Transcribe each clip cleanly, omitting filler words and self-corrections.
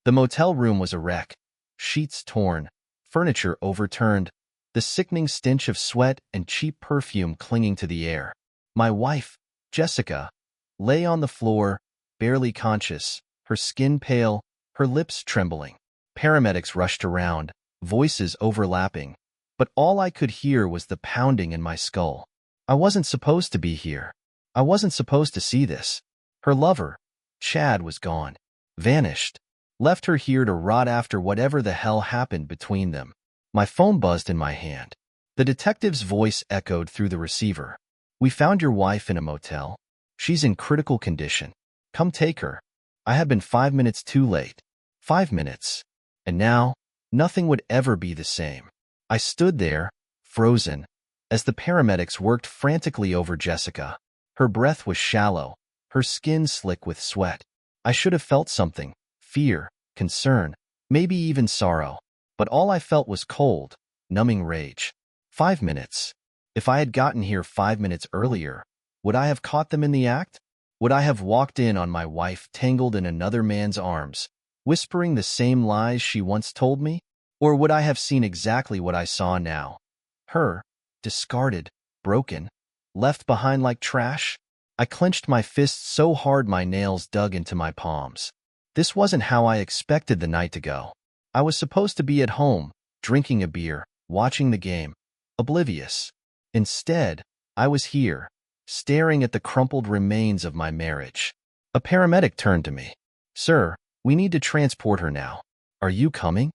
The motel room was a wreck. Sheets torn, furniture overturned, the sickening stench of sweat and cheap perfume clinging to the air. My wife, Jessica, lay on the floor, barely conscious, her skin pale, her lips trembling. Paramedics rushed around, voices overlapping, but all I could hear was the pounding in my skull. I wasn't supposed to be here. I wasn't supposed to see this. Her lover, Chad, was gone, vanished, left her here to rot after whatever the hell happened between them. My phone buzzed in my hand. The detective's voice echoed through the receiver. "We found your wife in a motel. She's in critical condition. Come take her." I had been 5 minutes too late. 5 minutes. And now, nothing would ever be the same. I stood there, frozen, as the paramedics worked frantically over Jessica. Her breath was shallow, her skin slick with sweat. I should have felt something, fear, concern, maybe even sorrow. But all I felt was cold, numbing rage. 5 minutes. If I had gotten here 5 minutes earlier, would I have caught them in the act? Would I have walked in on my wife tangled in another man's arms, whispering the same lies she once told me? Or would I have seen exactly what I saw now? Her, discarded, broken, left behind like trash? I clenched my fists so hard my nails dug into my palms. This wasn't how I expected the night to go. I was supposed to be at home, drinking a beer, watching the game, oblivious. Instead, I was here, staring at the crumpled remains of my marriage. A paramedic turned to me. "Sir, we need to transport her now. Are you coming?"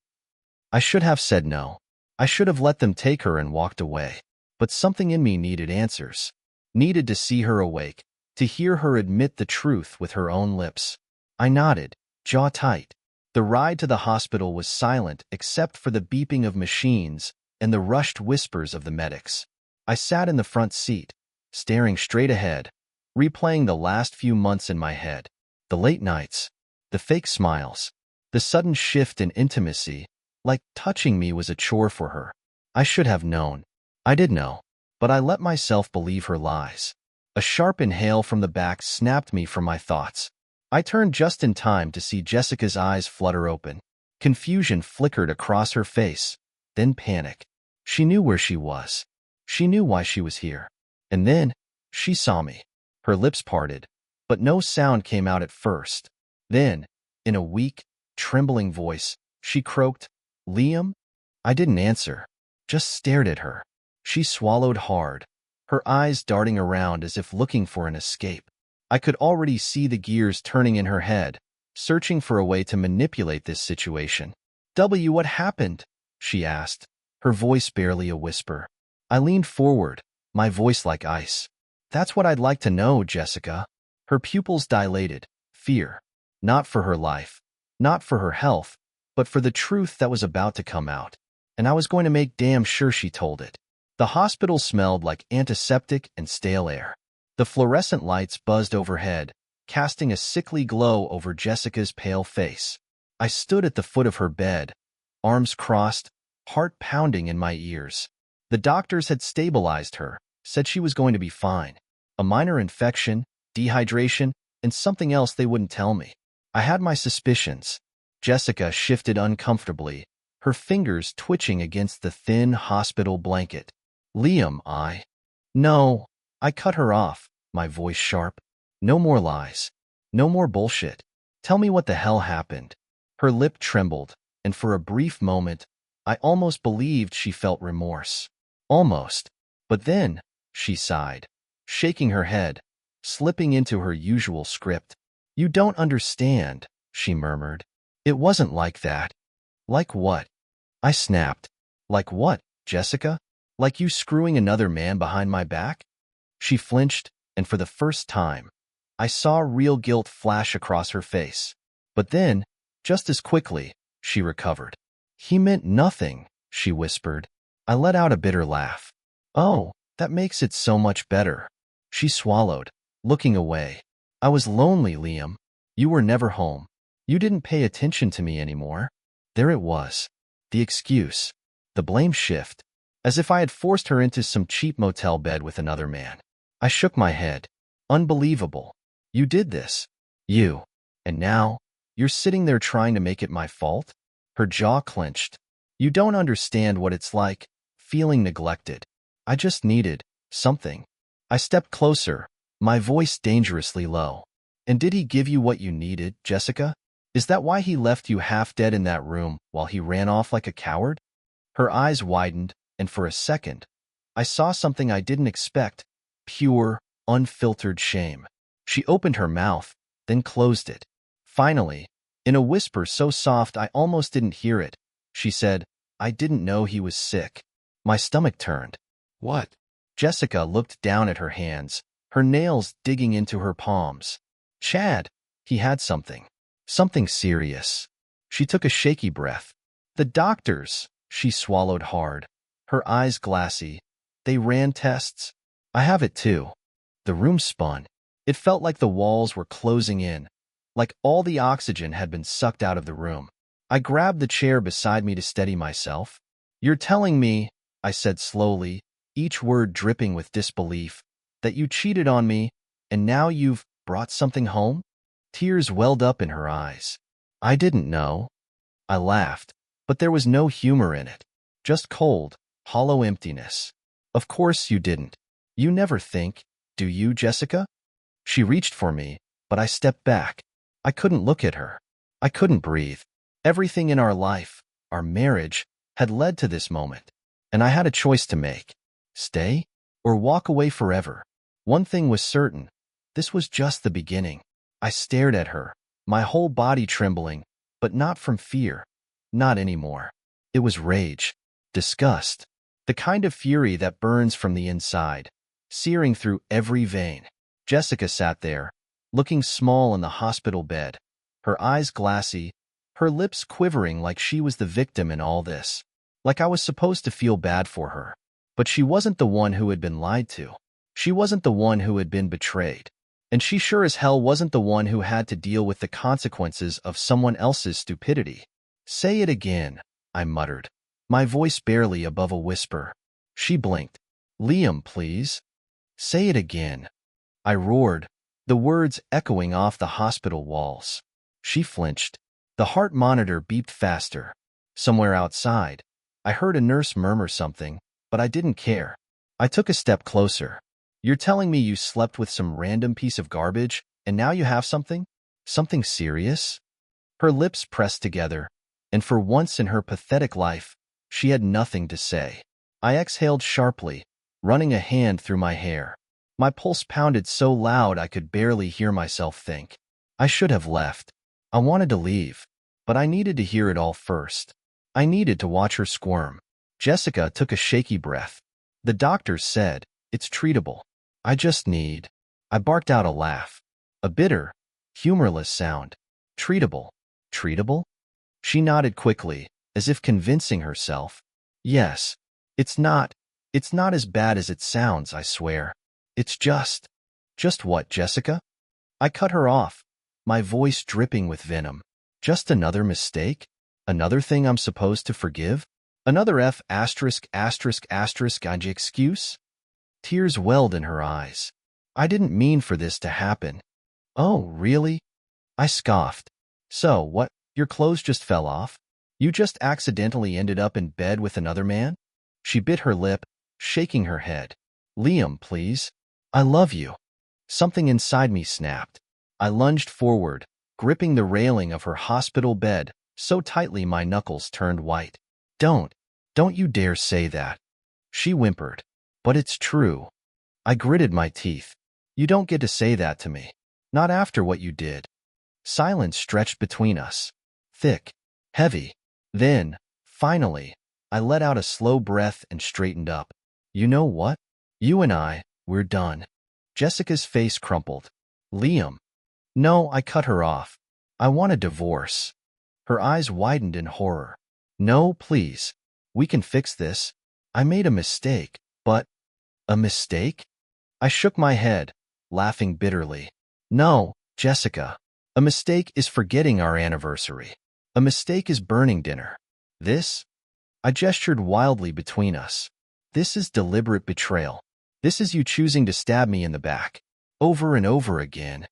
I should have said no. I should have let them take her and walked away. But something in me needed answers. Needed to see her awake, to hear her admit the truth with her own lips. I nodded, jaw tight. The ride to the hospital was silent except for the beeping of machines and the rushed whispers of the medics. I sat in the front seat, staring straight ahead, replaying the last few months in my head. The late nights, the fake smiles, the sudden shift in intimacy, like touching me was a chore for her. I should have known. I did know, but I let myself believe her lies. A sharp inhale from the back snapped me from my thoughts. I turned just in time to see Jessica's eyes flutter open. Confusion flickered across her face, then panic. She knew where she was. She knew why she was here. And then, she saw me. Her lips parted, but no sound came out at first. Then, in a weak, trembling voice, she croaked, "Liam?" I didn't answer, just stared at her. She swallowed hard, her eyes darting around as if looking for an escape. I could already see the gears turning in her head, searching for a way to manipulate this situation. What happened?" she asked, her voice barely a whisper. I leaned forward, my voice like ice. "That's what I'd like to know, Jessica." Her pupils dilated, fear. Not for her life, not for her health, but for the truth that was about to come out. And I was going to make damn sure she told it. The hospital smelled like antiseptic and stale air. The fluorescent lights buzzed overhead, casting a sickly glow over Jessica's pale face. I stood at the foot of her bed, arms crossed, heart pounding in my ears. The doctors had stabilized her, said she was going to be fine. A minor infection, dehydration, and something else they wouldn't tell me. I had my suspicions. Jessica shifted uncomfortably, her fingers twitching against the thin hospital blanket. "Liam, No." I cut her off, my voice sharp. "No more lies. No more bullshit. Tell me what the hell happened." Her lip trembled, and for a brief moment, I almost believed she felt remorse. Almost. But then, she sighed, shaking her head, slipping into her usual script. "You don't understand," she murmured. "It wasn't like that." "Like what?" I snapped. "Like what, Jessica? Like you screwing another man behind my back?" She flinched, and for the first time, I saw real guilt flash across her face. But then, just as quickly, she recovered. "He meant nothing," she whispered. I let out a bitter laugh. "Oh, that makes it so much better." She swallowed, looking away. "I was lonely, Liam. You were never home. You didn't pay attention to me anymore." There it was. The excuse. The blame shift. As if I had forced her into some cheap motel bed with another man. I shook my head. "Unbelievable. You did this. You. And now, You're sitting there trying to make it my fault? Her jaw clenched. You don't understand what it's like, feeling neglected. I just needed something. I stepped closer, my voice dangerously low. And did he give you what you needed, Jessica? Is that why he left you half dead in that room while he ran off like a coward? Her eyes widened, and for a second, I saw something I didn't expect, pure, unfiltered shame. She opened her mouth, then closed it. Finally, in a whisper so soft I almost didn't hear it, she said, I didn't know he was sick. My stomach turned. What? Jessica looked down at her hands, her nails digging into her palms. Chad, he had something. Something serious. She took a shaky breath. The doctors, she swallowed hard. Her eyes glassy. They ran tests. I have it too. The room spun. It felt like the walls were closing in, like all the oxygen had been sucked out of the room. I grabbed the chair beside me to steady myself. You're telling me, I said slowly, each word dripping with disbelief, that you cheated on me, and now you've brought something home? Tears welled up in her eyes. I didn't know. I laughed, but there was no humor in it. Just cold, hollow emptiness. Of course you didn't. You never think, do you, Jessica? She reached for me, but I stepped back. I couldn't look at her. I couldn't breathe. Everything in our life, our marriage, had led to this moment, and I had a choice to make. Stay or walk away forever. One thing was certain. This was just the beginning. I stared at her, my whole body trembling, but not from fear. Not anymore. It was rage, disgust, the kind of fury that burns from the inside, searing through every vein. Jessica sat there, looking small in the hospital bed, her eyes glassy, her lips quivering like she was the victim in all this, like I was supposed to feel bad for her. But she wasn't the one who had been lied to. She wasn't the one who had been betrayed. And she sure as hell wasn't the one who had to deal with the consequences of someone else's stupidity. Say it again, I muttered, my voice barely above a whisper. She blinked. Liam, please. Say it again. I roared, the words echoing off the hospital walls. She flinched. The heart monitor beeped faster. Somewhere outside, I heard a nurse murmur something, but I didn't care. I took a step closer. You're telling me you slept with some random piece of garbage, and now you have something? Something serious? Her lips pressed together, and for once in her pathetic life, she had nothing to say. I exhaled sharply, running a hand through my hair. My pulse pounded so loud I could barely hear myself think. I should have left. I wanted to leave, but I needed to hear it all first. I needed to watch her squirm. Jessica took a shaky breath. The doctors said, it's treatable. I just need. I barked out a laugh. A bitter, humorless sound. Treatable. Treatable? She nodded quickly, as if convincing herself. Yes. It's not as bad as it sounds, I swear. It's just. Just what, Jessica? I cut her off, my voice dripping with venom. Just another mistake? Another thing I'm supposed to forgive? Another excuse? Tears welled in her eyes. I didn't mean for this to happen. Oh, really? I scoffed. So, what, your clothes just fell off? You just accidentally ended up in bed with another man? She bit her lip, shaking her head. Liam, please. I love you. Something inside me snapped. I lunged forward, gripping the railing of her hospital bed so tightly my knuckles turned white. Don't you dare say that. She whimpered. But it's true. I gritted my teeth. You don't get to say that to me. Not after what you did. Silence stretched between us. Thick. Heavy. Then, finally, I let out a slow breath and straightened up. You know what? You and I, we're done. Jessica's face crumpled. Liam. No, I cut her off. I want a divorce. Her eyes widened in horror. No, please. We can fix this. I made a mistake, but... A mistake? I shook my head, laughing bitterly. No, Jessica. A mistake is forgetting our anniversary. A mistake is burning dinner. This? I gestured wildly between us. This is deliberate betrayal. This is you choosing to stab me in the back. Over and over again.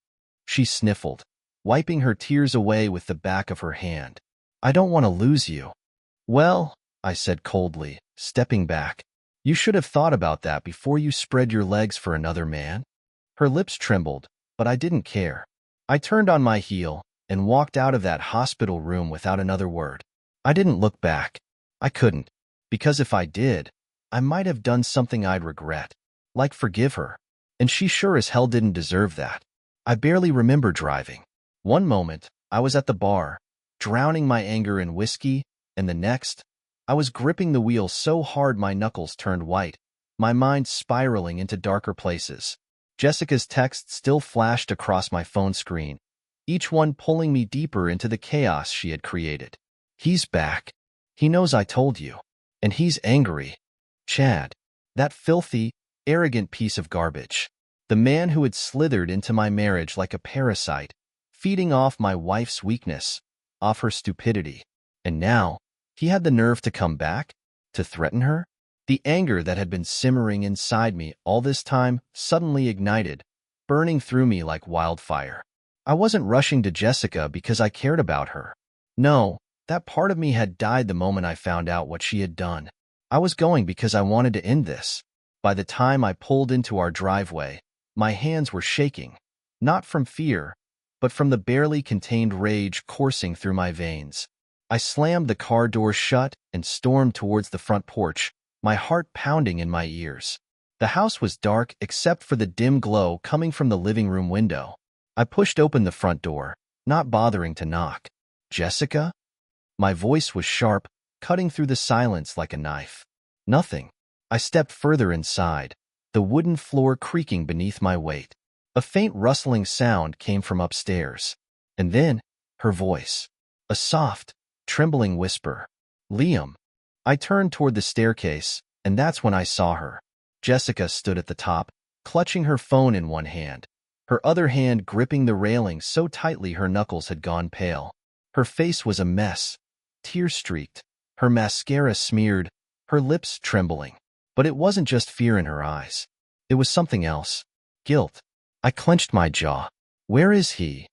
She sniffled. wiping her tears away with the back of her hand. I don't want to lose you. Well, I said coldly, stepping back. You should have thought about that before you spread your legs for another man. Her lips trembled, but I didn't care. I turned on my heel and walked out of that hospital room without another word. I didn't look back. I couldn't, because if I did, I might have done something I'd regret, like forgive her. And she sure as hell didn't deserve that. I barely remember driving. One moment, I was at the bar, drowning my anger in whiskey, and the next, I was gripping the wheel so hard my knuckles turned white, my mind spiraling into darker places. Jessica's texts still flashed across my phone screen, each one pulling me deeper into the chaos she had created. He's back. He knows I told you. And he's angry. Chad. That filthy, arrogant piece of garbage. The man who had slithered into my marriage like a parasite, feeding off my wife's weakness, off her stupidity. And now, he had the nerve to come back? To threaten her? The anger that had been simmering inside me all this time suddenly ignited, burning through me like wildfire. I wasn't rushing to Jessica because I cared about her. No, that part of me had died the moment I found out what she had done. I was going because I wanted to end this. By the time I pulled into our driveway, my hands were shaking, not from fear, but from the barely contained rage coursing through my veins. I slammed the car door shut and stormed towards the front porch, my heart pounding in my ears. The house was dark except for the dim glow coming from the living room window. I pushed open the front door, not bothering to knock. Jessica? My voice was sharp, cutting through the silence like a knife. Nothing. I stepped further inside, the wooden floor creaking beneath my weight. A faint rustling sound came from upstairs. And then, her voice. A soft, trembling whisper. Liam. I turned toward the staircase, and that's when I saw her. Jessica stood at the top, clutching her phone in one hand, her other hand gripping the railing so tightly her knuckles had gone pale. Her face was a mess, tear-streaked, her mascara smeared, her lips trembling. But it wasn't just fear in her eyes. It was something else. Guilt. I clenched my jaw. Where is he?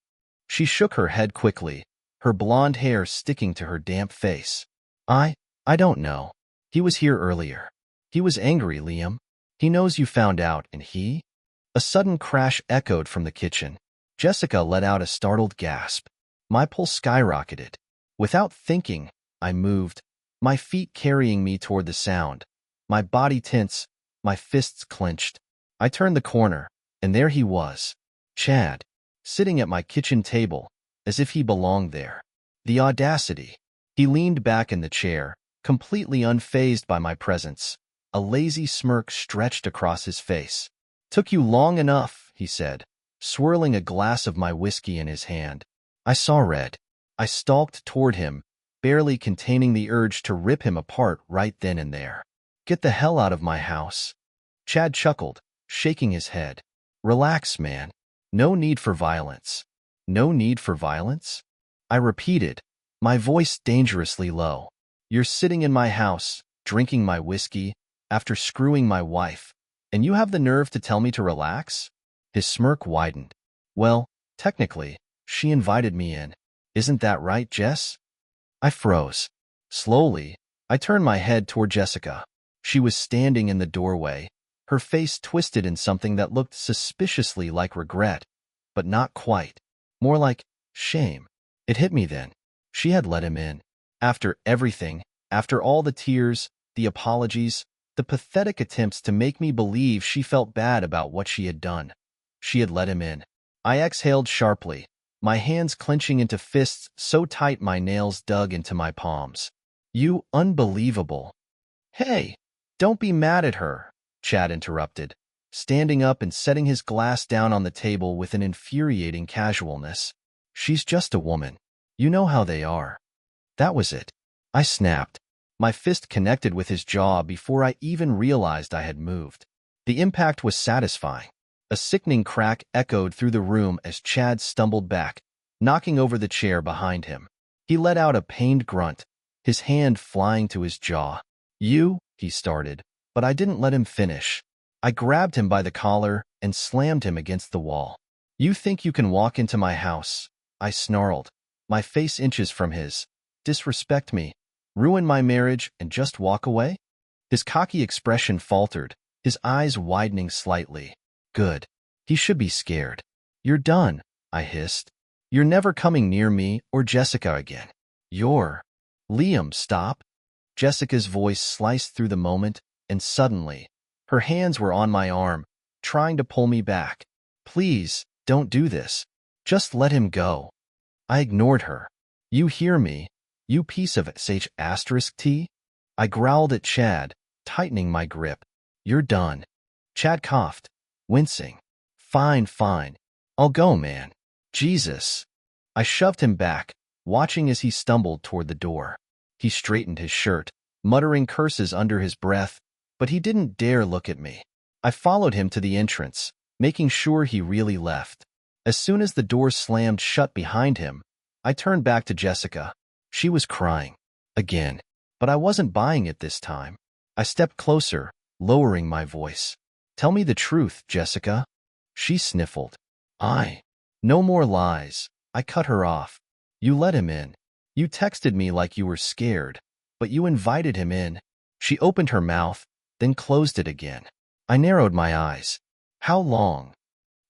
She shook her head quickly, her blonde hair sticking to her damp face. I don't know. He was here earlier. He was angry, Liam. He knows you found out, and he? A sudden crash echoed from the kitchen. Jessica let out a startled gasp. My pulse skyrocketed. Without thinking, I moved, my feet carrying me toward the sound. My body tense, my fists clenched. I turned the corner, and there he was. Chad, sitting at my kitchen table, as if he belonged there. The audacity. He leaned back in the chair, completely unfazed by my presence. A lazy smirk stretched across his face. Took you long enough, he said, swirling a glass of my whiskey in his hand. I saw red. I stalked toward him, barely containing the urge to rip him apart right then and there. Get the hell out of my house. Chad chuckled, shaking his head. Relax, man. No need for violence. No need for violence? I repeated, my voice dangerously low. You're sitting in my house, drinking my whiskey, after screwing my wife, and you have the nerve to tell me to relax? His smirk widened. Well, technically, she invited me in. Isn't that right, Jess? I froze. Slowly, I turned my head toward Jessica. She was standing in the doorway, her face twisted in something that looked suspiciously like regret, but not quite. More like shame. It hit me then. She had let him in. After everything, after all the tears, the apologies, the pathetic attempts to make me believe she felt bad about what she had done. She had let him in. I exhaled sharply, my hands clenching into fists so tight my nails dug into my palms. You unbelievable. Hey, don't be mad at her, Chad interrupted, standing up and setting his glass down on the table with an infuriating casualness. She's just a woman. You know how they are. That was it. I snapped. My fist connected with his jaw before I even realized I had moved. The impact was satisfying. A sickening crack echoed through the room as Chad stumbled back, knocking over the chair behind him. He let out a pained grunt, his hand flying to his jaw. You, he started, but I didn't let him finish. I grabbed him by the collar and slammed him against the wall. You think you can walk into my house, I snarled, my face inches from his. Disrespect me, ruin my marriage, and just walk away? His cocky expression faltered, his eyes widening slightly. Good. He should be scared. You're done, I hissed. You're never coming near me or Jessica again. You're... Liam, stop. Jessica's voice sliced through the moment, and suddenly, her hands were on my arm, trying to pull me back. Please, don't do this. Just let him go. I ignored her. You hear me, you piece of **T? I growled at Chad, tightening my grip. You're done. Chad coughed, wincing. Fine, fine. I'll go, man. Jesus. I shoved him back, watching as he stumbled toward the door. He straightened his shirt, muttering curses under his breath, but he didn't dare look at me. I followed him to the entrance, making sure he really left. As soon as the door slammed shut behind him, I turned back to Jessica. She was crying. Again. But I wasn't buying it this time. I stepped closer, lowering my voice. Tell me the truth, Jessica. She sniffled. No more lies. I cut her off. You let him in. You texted me like you were scared, but you invited him in. She opened her mouth, then closed it again. I narrowed my eyes. How long?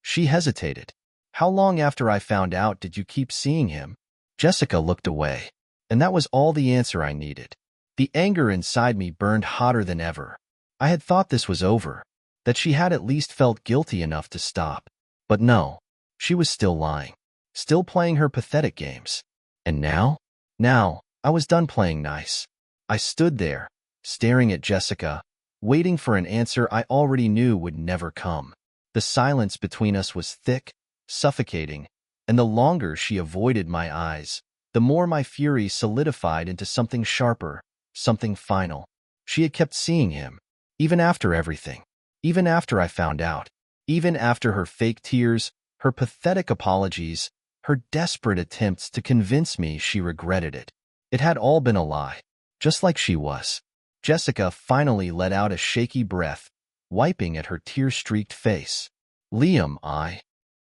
She hesitated. How long after I found out did you keep seeing him? Jessica looked away, and that was all the answer I needed. The anger inside me burned hotter than ever. I had thought this was over, that she had at least felt guilty enough to stop. But no, she was still lying, still playing her pathetic games. And now? Now, I was done playing nice. I stood there, staring at Jessica, waiting for an answer I already knew would never come. The silence between us was thick, suffocating, and the longer she avoided my eyes, the more my fury solidified into something sharper, something final. She had kept seeing him, even after everything, even after I found out, even after her fake tears, her pathetic apologies, her desperate attempts to convince me she regretted it. It had all been a lie, just like she was. Jessica finally let out a shaky breath, wiping at her tear-streaked face. Liam,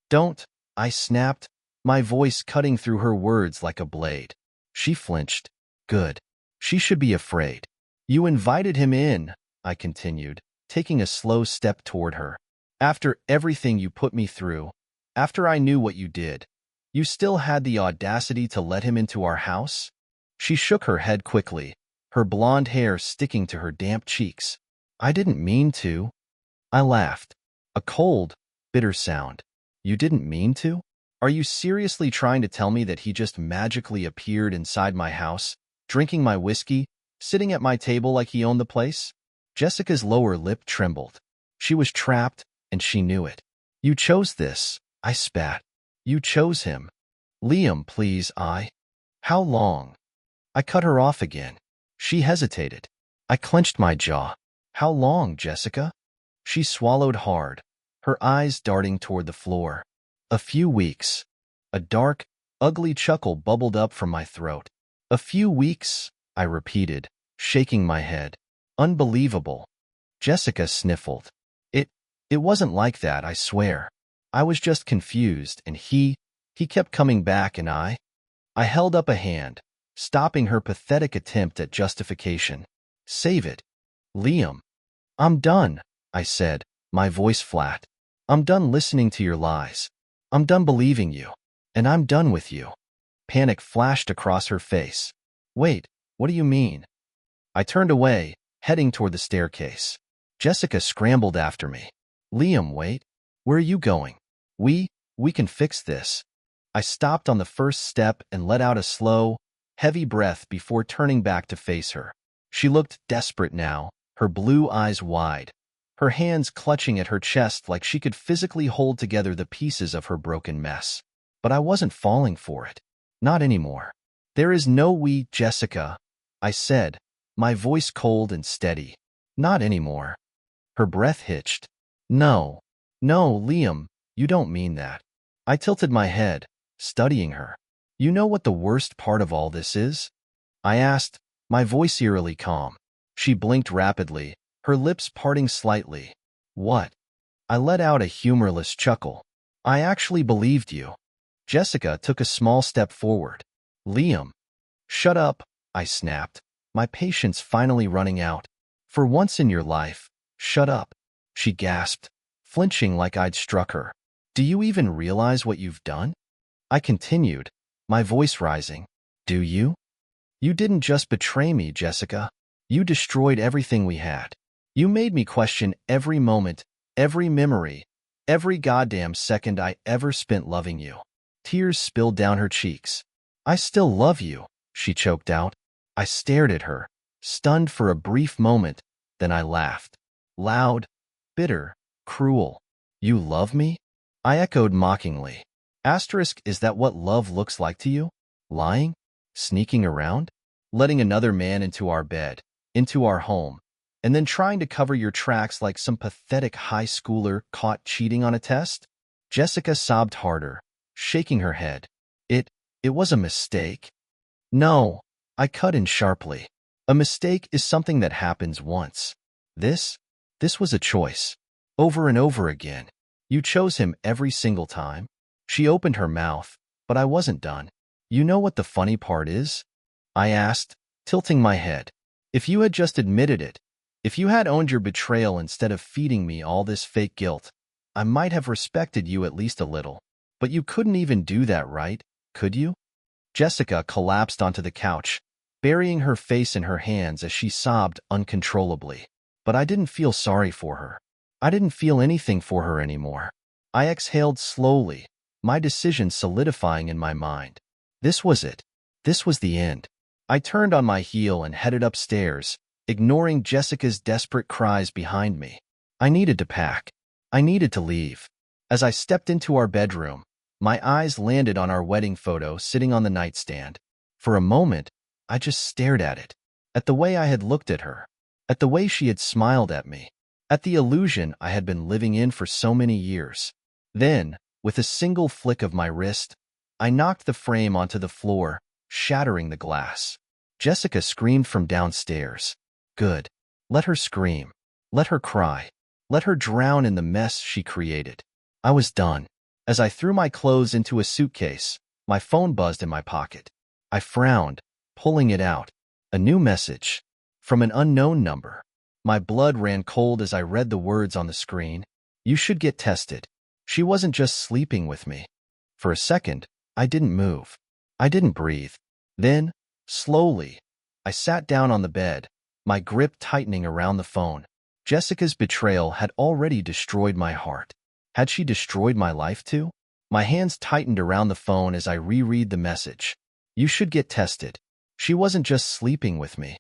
Don't, I snapped, my voice cutting through her words like a blade. She flinched. Good. She should be afraid. You invited him in, I continued, taking a slow step toward her. After everything you put me through, after I knew what you did, you still had the audacity to let him into our house? She shook her head quickly, her blonde hair sticking to her damp cheeks. I didn't mean to. I laughed. A cold, bitter sound. You didn't mean to? Are you seriously trying to tell me that he just magically appeared inside my house, drinking my whiskey, sitting at my table like he owned the place? Jessica's lower lip trembled. She was trapped, and she knew it. You chose this, I spat. You chose him. Liam, please, How long? I cut her off again. She hesitated. I clenched my jaw. How long, Jessica? She swallowed hard, her eyes darting toward the floor. A few weeks. A dark, ugly chuckle bubbled up from my throat. A few weeks, I repeated, shaking my head. Unbelievable. Jessica sniffled. It wasn't like that, I swear. I was just confused, and he kept coming back, and I held up a hand, stopping her pathetic attempt at justification. Save it. Liam. I'm done, I said, my voice flat. I'm done listening to your lies. I'm done believing you. And I'm done with you. Panic flashed across her face. Wait, what do you mean? I turned away, heading toward the staircase. Jessica scrambled after me. Liam, wait. Where are you going? We can fix this. I stopped on the first step and let out a slow, heavy breath before turning back to face her. She looked desperate now, her blue eyes wide, her hands clutching at her chest like she could physically hold together the pieces of her broken mess. But I wasn't falling for it. Not anymore. There is no we, Jessica, I said, my voice cold and steady. Not anymore. Her breath hitched. No, Liam, you don't mean that. I tilted my head, studying her. You know what the worst part of all this is? I asked, my voice eerily calm. She blinked rapidly, her lips parting slightly. What? I let out a humorless chuckle. I actually believed you. Jessica took a small step forward. Liam. Shut up, I snapped, my patience finally running out. For once in your life, shut up, she gasped, flinching like I'd struck her. Do you even realize what you've done? I continued, my voice rising. Do you? You didn't just betray me, Jessica. You destroyed everything we had. You made me question every moment, every memory, every goddamn second I ever spent loving you. Tears spilled down her cheeks. I still love you, she choked out. I stared at her, stunned for a brief moment, then I laughed. Loud, bitter, cruel. You love me? I echoed mockingly. Is that what love looks like to you? Lying? Sneaking around? Letting another man into our bed, into our home, and then trying to cover your tracks like some pathetic high schooler caught cheating on a test? Jessica sobbed harder, shaking her head. It was a mistake. No, I cut in sharply. A mistake is something that happens once. This was a choice. Over and over again. You chose him every single time. She opened her mouth, but I wasn't done. You know what the funny part is? I asked, tilting my head. If you had just admitted it, if you had owned your betrayal instead of feeding me all this fake guilt, I might have respected you at least a little. But you couldn't even do that, right? Could you? Jessica collapsed onto the couch, burying her face in her hands as she sobbed uncontrollably. But I didn't feel sorry for her. I didn't feel anything for her anymore. I exhaled slowly, my decision solidifying in my mind. This was it. This was the end. I turned on my heel and headed upstairs, ignoring Jessica's desperate cries behind me. I needed to pack. I needed to leave. As I stepped into our bedroom, my eyes landed on our wedding photo sitting on the nightstand. For a moment, I just stared at it, at the way I had looked at her, at the way she had smiled at me, at the illusion I had been living in for so many years. Then, with a single flick of my wrist, I knocked the frame onto the floor, shattering the glass. Jessica screamed from downstairs. Good. Let her scream. Let her cry. Let her drown in the mess she created. I was done. As I threw my clothes into a suitcase, my phone buzzed in my pocket. I frowned, pulling it out. A new message. From an unknown number. My blood ran cold as I read the words on the screen. You should get tested. She wasn't just sleeping with me. For a second, I didn't move. I didn't breathe. Then, slowly, I sat down on the bed, my grip tightening around the phone. Jessica's betrayal had already destroyed my heart. Had she destroyed my life too? My hands tightened around the phone as I reread the message. You should get tested. She wasn't just sleeping with me.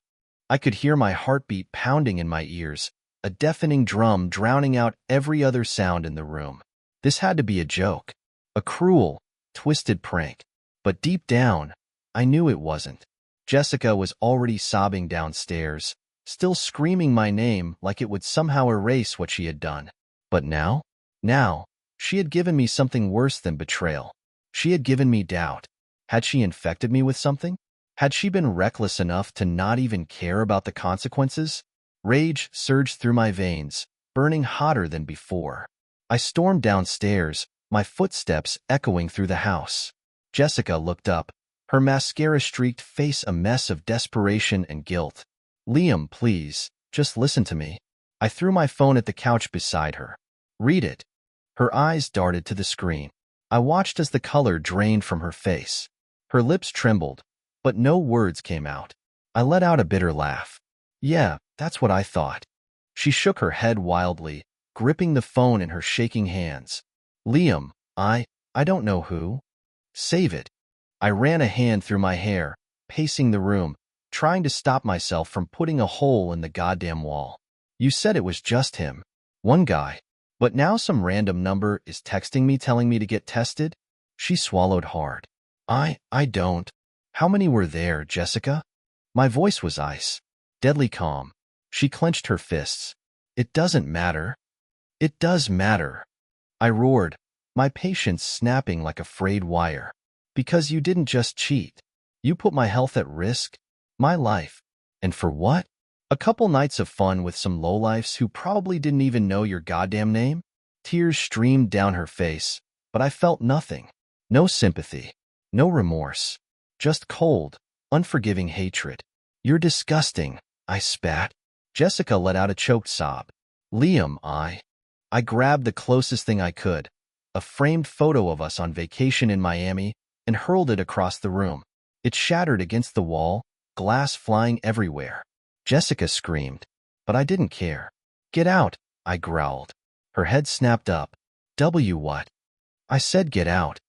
I could hear my heartbeat pounding in my ears, a deafening drum drowning out every other sound in the room. This had to be a joke, a cruel, twisted prank. But deep down, I knew it wasn't. Jessica was already sobbing downstairs, still screaming my name like it would somehow erase what she had done. But now, she had given me something worse than betrayal. She had given me doubt. Had she infected me with something? Had she been reckless enough to not even care about the consequences? Rage surged through my veins, burning hotter than before. I stormed downstairs, my footsteps echoing through the house. Jessica looked up, her mascara-streaked face a mess of desperation and guilt. Liam, please, just listen to me. I threw my phone at the couch beside her. Read it. Her eyes darted to the screen. I watched as the color drained from her face. Her lips trembled, but no words came out. I let out a bitter laugh. Yeah, that's what I thought. She shook her head wildly, gripping the phone in her shaking hands. Liam, I don't know who. Save it. I ran a hand through my hair, pacing the room, trying to stop myself from putting a hole in the goddamn wall. You said it was just him. One guy. But now some random number is texting me telling me to get tested? She swallowed hard. I don't. How many were there, Jessica? My voice was ice. Deadly calm. She clenched her fists. It doesn't matter. It does matter. I roared, my patience snapping like a frayed wire. Because you didn't just cheat. You put my health at risk. My life. And for what? A couple nights of fun with some lowlifes who probably didn't even know your goddamn name? Tears streamed down her face, but I felt nothing. No sympathy. No remorse. Just cold, unforgiving hatred. You're disgusting, I spat. Jessica let out a choked sob. Liam, I grabbed the closest thing I could, a framed photo of us on vacation in Miami, and hurled it across the room. It shattered against the wall, glass flying everywhere. Jessica screamed, but I didn't care. Get out, I growled. Her head snapped up. What? I said get out.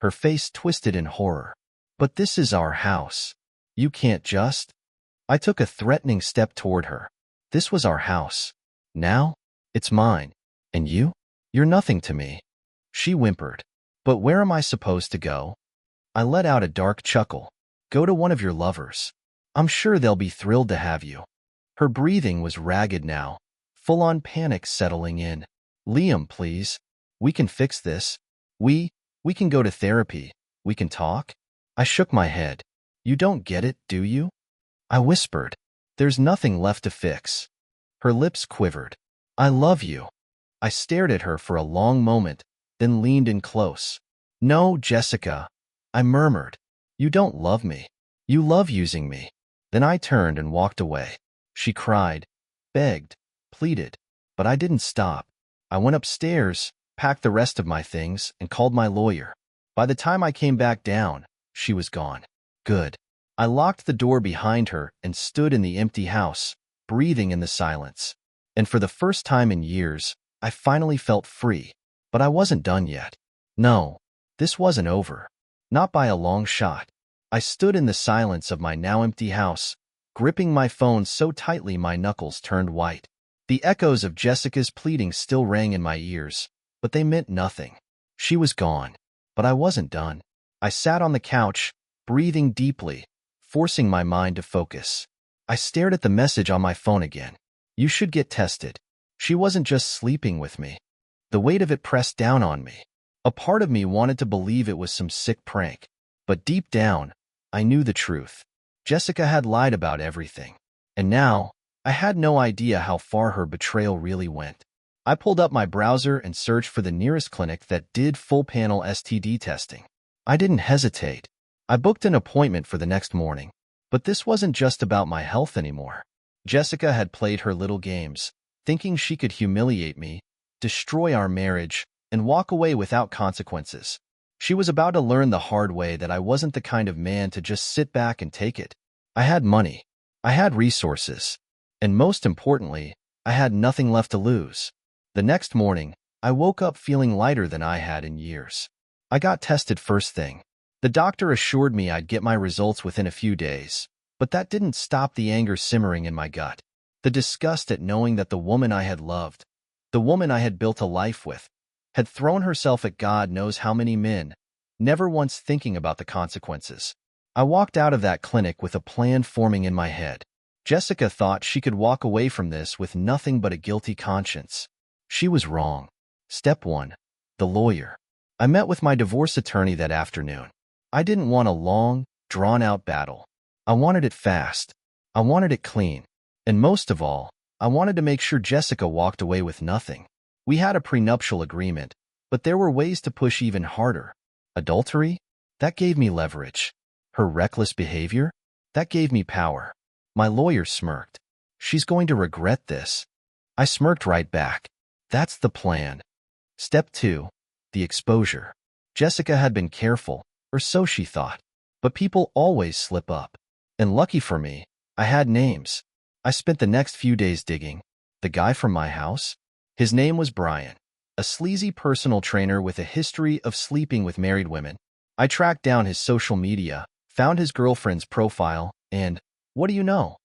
Her face twisted in horror. But this is our house. You can't just… I took a threatening step toward her. This was our house. Now, it's mine. And you? You're nothing to me. She whimpered. But where am I supposed to go? I let out a dark chuckle. Go to one of your lovers. I'm sure they'll be thrilled to have you. Her breathing was ragged now, full-on panic settling in. Liam, please. We can fix this. We can go to therapy. We can talk. I shook my head. You don't get it, do you? I whispered. There's nothing left to fix. Her lips quivered. I love you. I stared at her for a long moment, then leaned in close. No, Jessica, I murmured. You don't love me. You love using me. Then I turned and walked away. She cried, begged, pleaded, but I didn't stop. I went upstairs, packed the rest of my things, and called my lawyer. By the time I came back down, she was gone. Good. I locked the door behind her and stood in the empty house, breathing in the silence. And for the first time in years, I finally felt free. But I wasn't done yet. No, this wasn't over. Not by a long shot. I stood in the silence of my now empty house, gripping my phone so tightly my knuckles turned white. The echoes of Jessica's pleading still rang in my ears, but they meant nothing. She was gone. But I wasn't done. I sat on the couch, breathing deeply, forcing my mind to focus. I stared at the message on my phone again. You should get tested. She wasn't just sleeping with me. The weight of it pressed down on me. A part of me wanted to believe it was some sick prank. But deep down, I knew the truth. Jessica had lied about everything. And now, I had no idea how far her betrayal really went. I pulled up my browser and searched for the nearest clinic that did full-panel STD testing. I didn't hesitate. I booked an appointment for the next morning. But this wasn't just about my health anymore. Jessica had played her little games, thinking she could humiliate me, destroy our marriage, and walk away without consequences. She was about to learn the hard way that I wasn't the kind of man to just sit back and take it. I had money. I had resources. And most importantly, I had nothing left to lose. The next morning, I woke up feeling lighter than I had in years. I got tested first thing. The doctor assured me I'd get my results within a few days, but that didn't stop the anger simmering in my gut. The disgust at knowing that the woman I had loved, the woman I had built a life with, had thrown herself at God knows how many men, never once thinking about the consequences. I walked out of that clinic with a plan forming in my head. Jessica thought she could walk away from this with nothing but a guilty conscience. She was wrong. Step 1. The lawyer. I met with my divorce attorney that afternoon. I didn't want a long, drawn-out battle. I wanted it fast. I wanted it clean. And most of all, I wanted to make sure Jessica walked away with nothing. We had a prenuptial agreement, but there were ways to push even harder. Adultery? That gave me leverage. Her reckless behavior? That gave me power. My lawyer smirked. She's going to regret this. I smirked right back. That's the plan. Step 2. The exposure. Jessica had been careful, or so she thought. But people always slip up. And lucky for me, I had names. I spent the next few days digging. The guy from my house? His name was Brian, a sleazy personal trainer with a history of sleeping with married women. I tracked down his social media, found his girlfriend's profile, and, what do you know?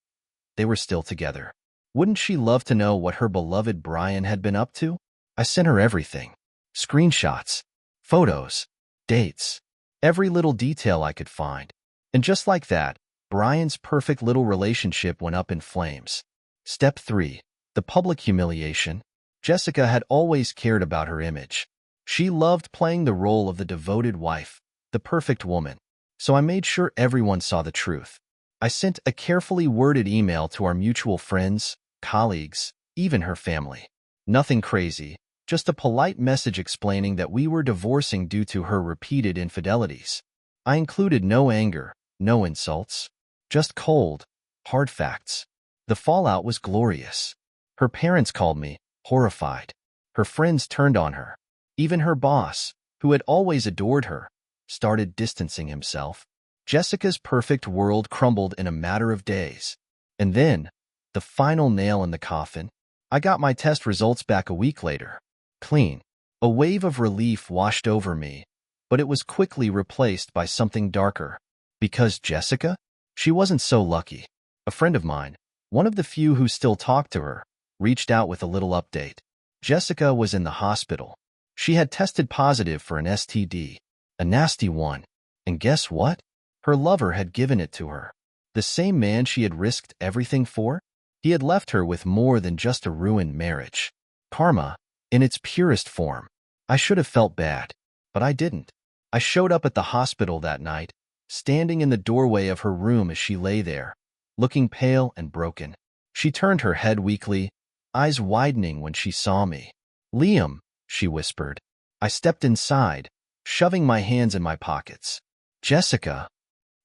They were still together. Wouldn't she love to know what her beloved Brian had been up to? I sent her everything. Screenshots, photos, dates, every little detail I could find. And just like that, Brian's perfect little relationship went up in flames. Step 3. The public humiliation. Jessica had always cared about her image. She loved playing the role of the devoted wife, the perfect woman. So I made sure everyone saw the truth. I sent a carefully worded email to our mutual friends, colleagues, even her family. Nothing crazy, Just a polite message explaining that we were divorcing due to her repeated infidelities. I included no anger, no insults, just cold, hard facts. The fallout was glorious. Her parents called me, horrified. Her friends turned on her. Even her boss, who had always adored her, started distancing himself. Jessica's perfect world crumbled in a matter of days. And then, the final nail in the coffin, I got my test results back a week later. Clean. A wave of relief washed over me, but it was quickly replaced by something darker. Because Jessica? She wasn't so lucky. A friend of mine, one of the few who still talked to her, reached out with a little update. Jessica was in the hospital. She had tested positive for an STD, a nasty one. And guess what? Her lover had given it to her. The same man she had risked everything for? He had left her with more than just a ruined marriage. Karma, in its purest form. I should have felt bad, but I didn't. I showed up at the hospital that night, standing in the doorway of her room as she lay there, looking pale and broken. She turned her head weakly, eyes widening when she saw me. "Liam," she whispered. I stepped inside, shoving my hands in my pockets. "Jessica."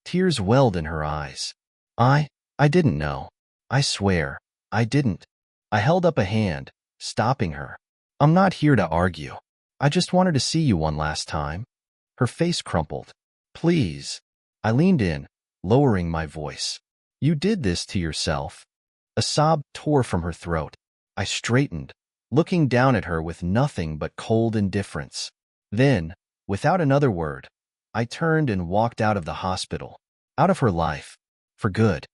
Tears welled in her eyes. I didn't know. I swear, I didn't. I held up a hand, stopping her. "I'm not here to argue. I just wanted to see you one last time." Her face crumpled. "Please." I leaned in, lowering my voice. "You did this to yourself." A sob tore from her throat. I straightened, looking down at her with nothing but cold indifference. Then, without another word, I turned and walked out of the hospital, out of her life, for good.